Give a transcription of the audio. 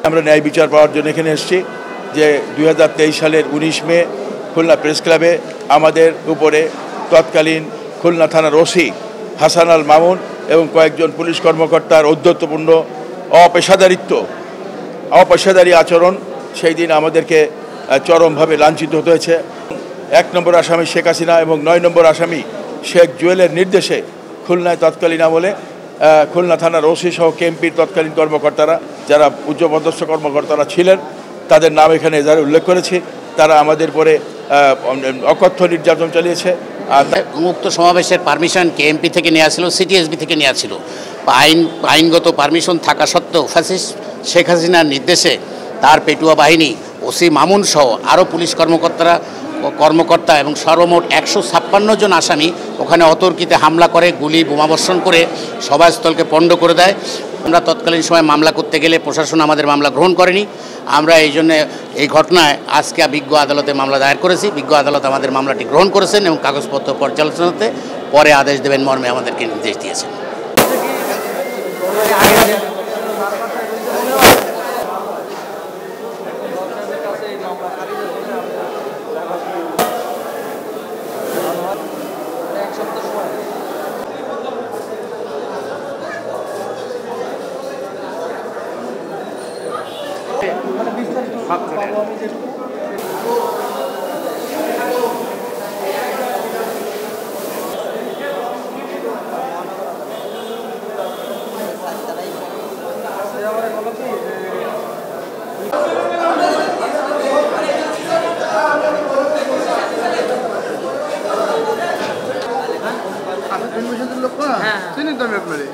আমরা ন্যায় বিচার পাওয়ার জন্য এখানে এসেছি যে 2023 সালের 19 মে খুলনা প্রেস ক্লাবে আমাদের উপরে তৎকালীন খুলনা থানার ওসি হাসান আল মামুন এবং কয়েকজন পুলিশ কর্মকর্তার ঔদ্ধত্যপূর্ণ অপেশাদারী আচরণ সেই দিন আমাদেরকে চরমভাবে লাঞ্ছিত হতে হয়েছে। 1 নম্বর আসামি শেখ হাসিনা এবং 9 নম্বর আসামি শেখ জুয়েলের নির্দেশে খুলনায় তৎকালীন আমলে খুলনা থানার ওসি সহ কেএমপির তৎকালীন কর্মকর্তারা যারা উচ্চপদস্থ কর্মকর্তারা ছিলেন তাদের নাম এখানে যারা উল্লেখ করেছি, তারা আমাদের পরে অকথ্য নির্যাতন চালিয়েছে। উন্মুক্ত সমাবেশের পারমিশন কেএমপি থেকে নেওয়া ছিল, সিটিএসবি থেকে নেওয়া ছিল। আইনগত পারমিশন থাকা সত্ত্বেও ফ্যাসিস্ট শেখ হাসিনার নির্দেশে তার পেটুয়া বাহিনী ওসি মামুন সহ আরও পুলিশ কর্মকর্তা এবং সর্বমোট 156 জন আসামি ওখানে অতর্কিতে হামলা করে, গুলি বোমাবর্ষণ করে সভাস্থলকে পণ্ড করে দেয়। আমরা তৎকালীন সময় মামলা করতে গেলে প্রশাসন আমাদের মামলা গ্রহণ করেনি। আমরা এই জন্য এই ঘটনায় আজকে বিজ্ঞ আদালতে মামলা দায়ের করেছি। বিজ্ঞ আদালত আমাদের মামলাটি গ্রহণ করেছেন এবং কাগজপত্র পর্যালোচনাতে পরে আদেশ দেবেন মর্মে আমাদেরকে নির্দেশ দিয়েছেন। লোক না চিনি তো আমি আপনারে